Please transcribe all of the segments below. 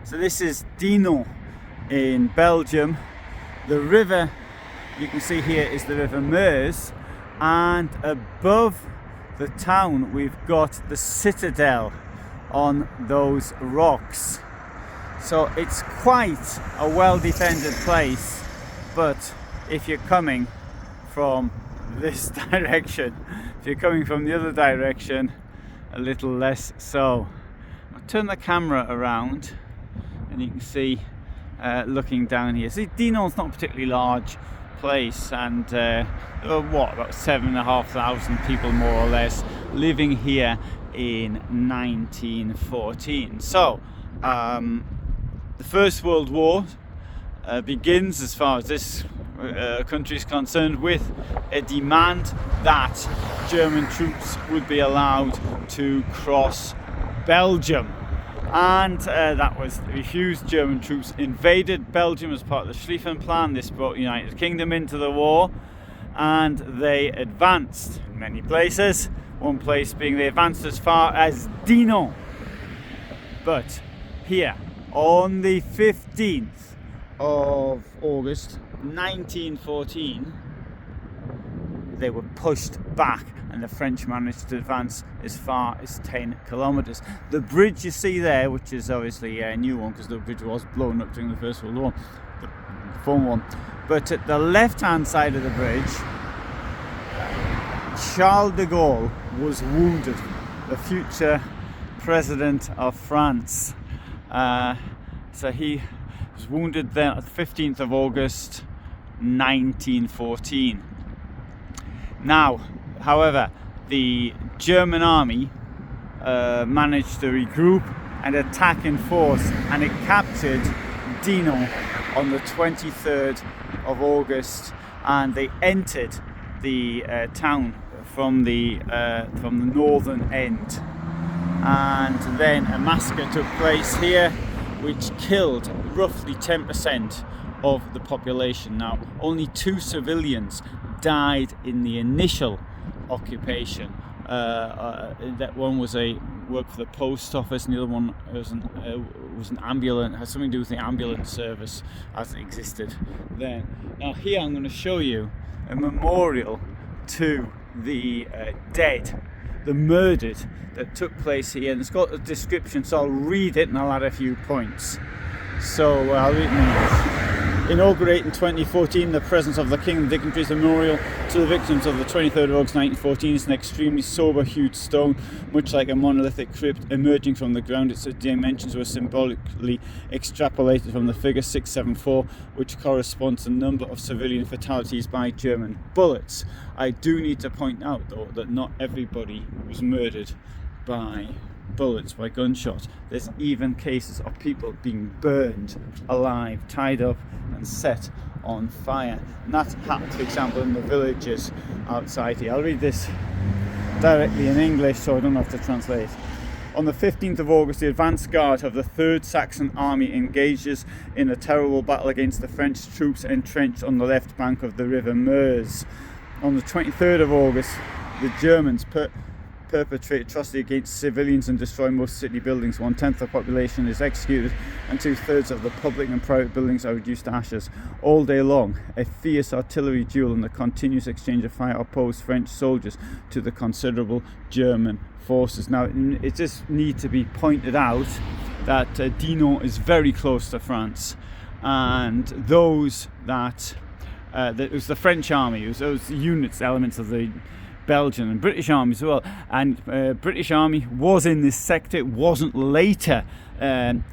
So this is Dinant in Belgium. The river you can see here is the River Meuse, and above the town we've got the citadel on those rocks. So it's quite a well defended place, but if you're coming from this direction, if you're coming from the other direction, a little less so. I'll turn the camera around and you can see looking down here. See, Dinant's not a particularly large place, and there were about 7,500 people more or less living here in 1914. So the First World War begins, as far as this country is concerned, with a demand that German troops would be allowed to cross Belgium, and that was refused. German troops invaded Belgium as part of the Schlieffen Plan. This brought the United Kingdom into the war, and they advanced in many places. One place being they advanced as far as Dinant. But here, on the 15th of August 1914, they were pushed back, and the French managed to advance as far as 10 kilometers. The bridge you see there, which is obviously a new one because the bridge was blown up during the First World War, the former one, but at the left hand side of the bridge, Charles de Gaulle was wounded, the future president of France. So he was wounded then on the 15th of August 1914. Now, however, the German army managed to regroup and attack in force, and it captured Dinant on the 23rd of August, and they entered the town from the northern end. And then a massacre took place here, which killed roughly 10% of the population. Now, only 2 civilians died in the initial occupation. That one was worked for the post office, and the other one was an ambulance, had something to do with the ambulance service as it existed then. Now here I'm going to show you a memorial to the dead, the murdered, that took place here, and it's got a description, so I'll read it and I'll add a few points. So I'll read it in English. Inaugurate in 2014 the presence of the King and dignitaries memorial to the victims of the 23rd of August 1914. It's an extremely sober hued stone, much like a monolithic crypt emerging from the ground. Its dimensions were symbolically extrapolated from the figure 674, which corresponds to the number of civilian fatalities by German bullets. I do need to point out though that not everybody was murdered by bullets, by gunshot. There's even cases of people being burned alive, tied up and set on fire, and that happened, for example, in the villages outside here. I'll read this directly in English so I don't have to translate. On the 15th of August, the advance guard of the 3rd Saxon Army engages in a terrible battle against the French troops entrenched on the left bank of the River Meuse. On the 23rd of August, the Germans perpetrate atrocity against civilians and destroy most city buildings. 1/10 of the population is executed, and 2/3 of the public and private buildings are reduced to ashes. All day long, a fierce artillery duel and the continuous exchange of fire opposed French soldiers to the considerable German forces. Now, it just needs to be pointed out that Dinant is very close to France, and those that it was the French army, it was those units, elements of the Belgian and British armies as well, and British army was in this sector. It wasn't later in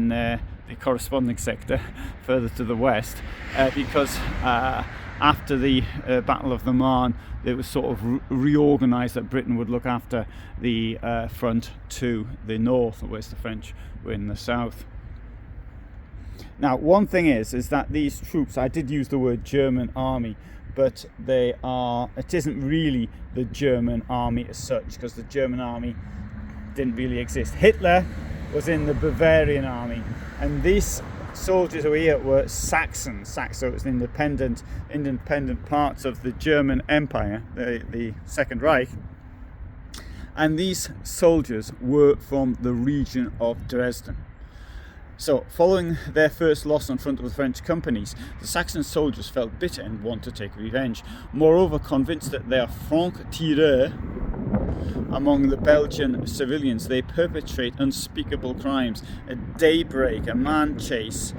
the corresponding sector further to the west, because after the Battle of the Marne, it was sort of reorganised that Britain would look after the front to the north, whereas the French were in the south. Now, one thing is that these troops, I did use the word German army, but it isn't really the German army as such, because the German army didn't really exist. Hitler was in the Bavarian army, and these soldiers who were here were Saxons. So it was independent parts of the German Empire, the Second Reich. And these soldiers were from the region of Dresden. So, following their first loss on front of the French companies, the Saxon soldiers felt bitter and wanted to take revenge. Moreover, convinced that they are Franc-Tireur among the Belgian civilians, they perpetrate unspeakable crimes: a daybreak, a man chase,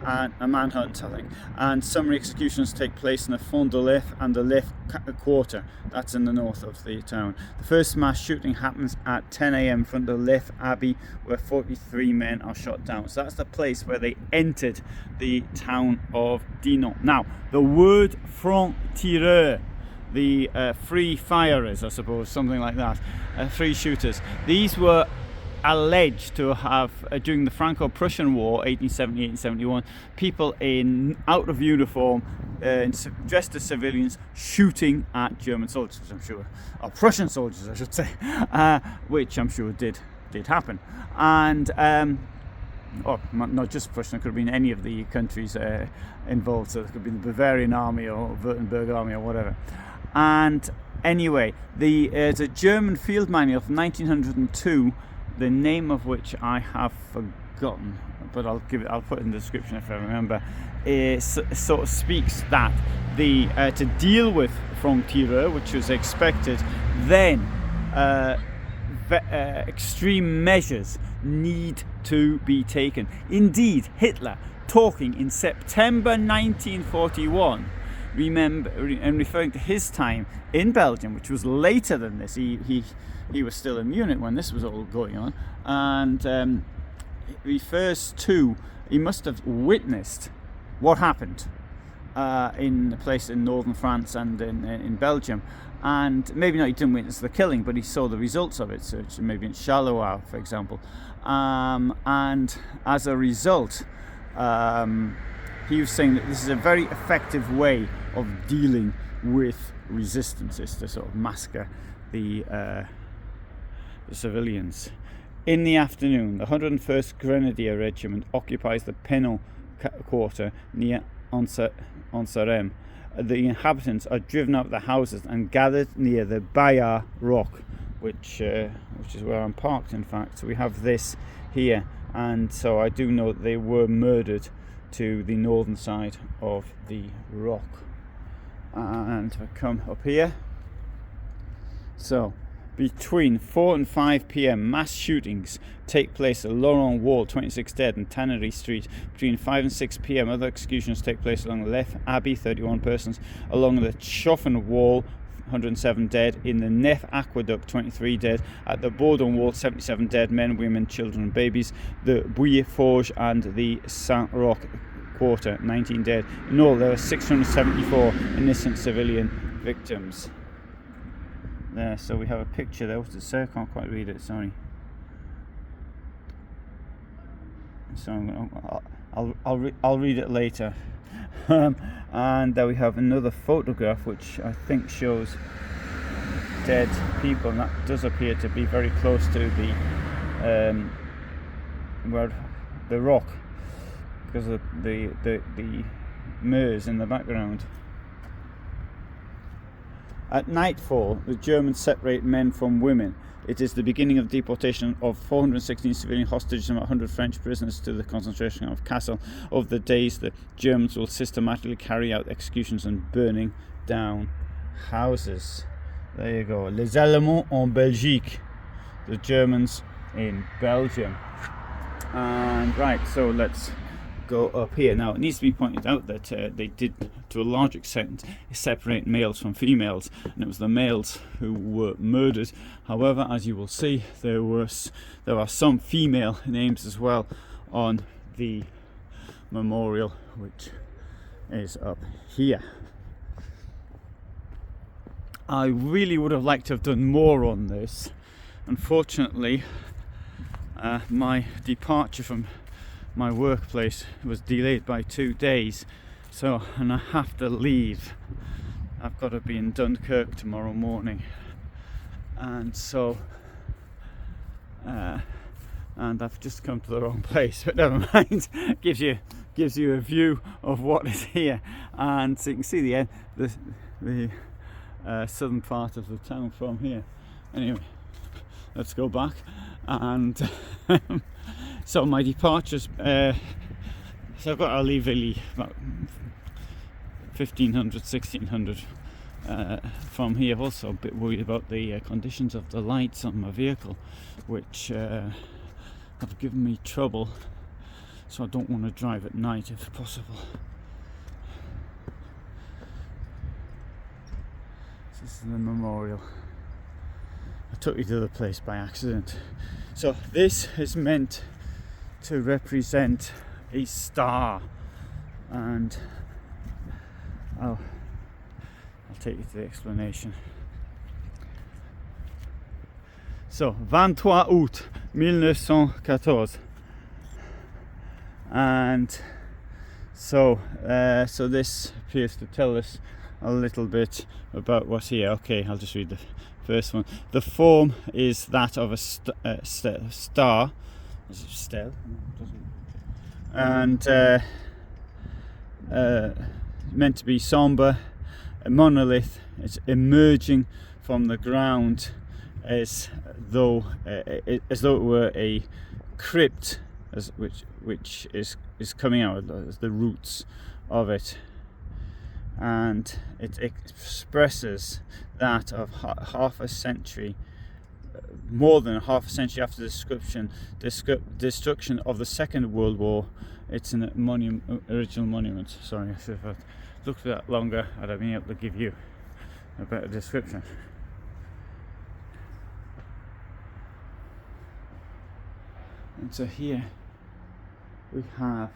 and a manhunt, I think, and summary executions take place in the Fond de l'Ef and the L'Ef quarter. That's in the north of the town. The first mass shooting happens at 10 a.m. in front of L'Ef Abbey, where 43 men are shot down. So that's the place where they entered the town of Dinant. Now, the word Franc-Tireur, the free firers, I suppose, something like that, free shooters. These were alleged to have, during the Franco-Prussian War, 1870-1871, people out of uniform, dressed as civilians, shooting at German soldiers, I'm sure, or Prussian soldiers, I should say, which I'm sure did happen. And not just Prussian, it could have been any of the countries involved, so it could be the Bavarian army or Württemberg army or whatever. And anyway, there's a German field manual from 1902, the name of which I have forgotten, but I'll put it in the description if I remember. It sort of speaks that to deal with Franc-Tireur, which was expected, then extreme measures need to be taken. Indeed, Hitler, talking in September 1941, referring to his time in Belgium, which was later than this. He was still in Munich when this was all going on, and refers to, he must have witnessed what happened in a place in northern France and in Belgium, and maybe not, he didn't witness the killing, but he saw the results of it, so maybe in Charleroi, for example, and as a result, he was saying that this is a very effective way of dealing with resistance, is to sort of massacre the civilians. In the afternoon, the 101st Grenadier Regiment occupies the Penal quarter near Ansarem. The inhabitants are driven out of the houses and gathered near the Bayard Rock, which is where I'm parked, in fact. So we have this here, and so I do know that they were murdered to the northern side of the rock. And I come up here. So between 4 and 5 p.m. mass shootings take place at Laurent Wall, 26 dead, and Tannery Street. Between 5 and 6 p.m. other executions take place along the L'Ef Abbey, 31 persons, along the Schlieffen Wall, 107 dead, in the Nef Aqueduct, 23 dead, at the Bourdon Wall, 77 dead, men, women, children and babies, the Bouillet Forge and the Saint-Roch quarter, 19 dead. In all, there were 674 innocent civilian victims. There, so we have a picture there. What's it say? I can't quite read it, sorry. So I'll read it later. And there we have another photograph which I think shows dead people, and that does appear to be very close to the rock, because of the Meuse in the background. At nightfall, the Germans separate men from women. It is the beginning of the deportation of 416 civilian hostages and 100 French prisoners to the concentration camp of Kassel. Of the days, the Germans will systematically carry out executions and burning down houses. There you go. Les Allemands en Belgique. The Germans in Belgium. And right, so let's go up here. Now, it needs to be pointed out that they did, to a large extent, separate males from females, and it was the males who were murdered. However, as you will see, there are some female names as well on the memorial, which is up here. I really would have liked to have done more on this. Unfortunately, my departure from my workplace was delayed by 2 days, and I have to leave. I've got to be in Dunkirk tomorrow morning, and so and I've just come to the wrong place, but never mind. gives you a view of what is here, and so you can see the end, the southern part of the town from here. Anyway, let's go back, and So my departures, so I've got to leave really about 1500, 1600 from here. Also a bit worried about the conditions of the lights on my vehicle, which have given me trouble, so I don't want to drive at night if possible. This is the memorial. I took you to the place by accident. So this is meant to represent a star, and I'll take you to the explanation. So 23 août 1914, and so this appears to tell us a little bit about what's here. Okay, I'll just read the first one. The form is that of a star. Is it stel? And meant to be somber, a monolith. It's emerging from the ground as though it were a crypt, which is coming out as the roots of it. And it expresses that of half a century, more than half a century after the destruction of the Second World War. It's an original monument. Sorry, if I'd looked at that longer, I'd have been able to give you a better description. And so here we have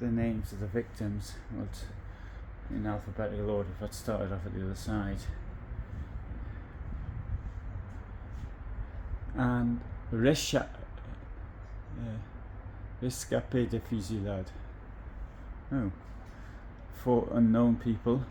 the names of the victims. In alphabetical order, if I'd started off at the other side. And rescapés de fusillade. Oh, 4 unknown people.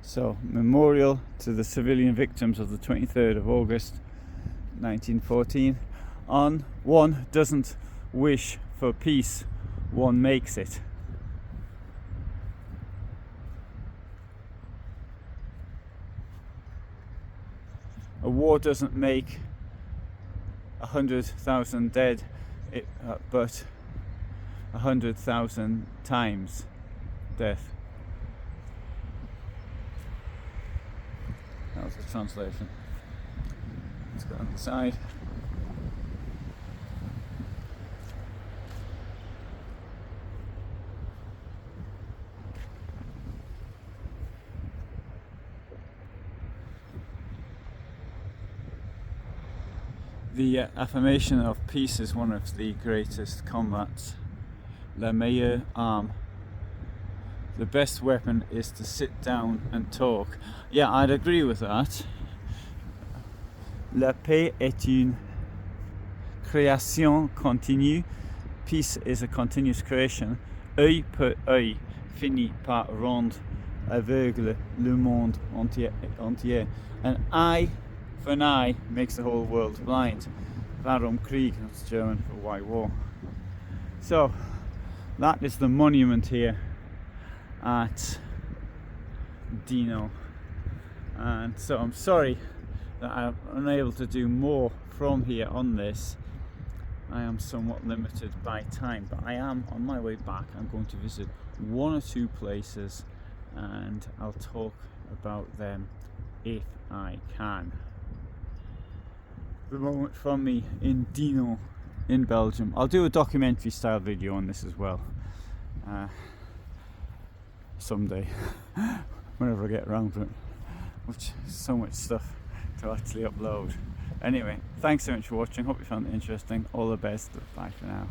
So, memorial to the civilian victims of the 23rd of August 1914. On one doesn't wish for peace, one makes it. A war doesn't make 100,000 dead, but 100,000 times death. That was the translation. Let's go on the side. The affirmation of peace is one of the greatest combats. La meilleure arme. The best weapon is to sit down and talk. Yeah, I'd agree with that. La paix est une création continue. Peace is a continuous creation. Œil pour œil finit par rendre aveugle le monde entier. An eye for an eye makes the whole world blind. Warum Krieg? That's German for why war. So, that is the monument here at Dinant, and so I'm sorry that I'm unable to do more from here on this. I am somewhat limited by time, but I am on my way back. I'm going to visit 1 or 2 places and I'll talk about them if I can. The moment from me in Dinant in Belgium. I'll do a documentary style video on this as well. Someday, whenever I get around to it, which is so much stuff to actually upload. Anyway, thanks so much for watching. Hope you found it interesting. All the best. Bye for now.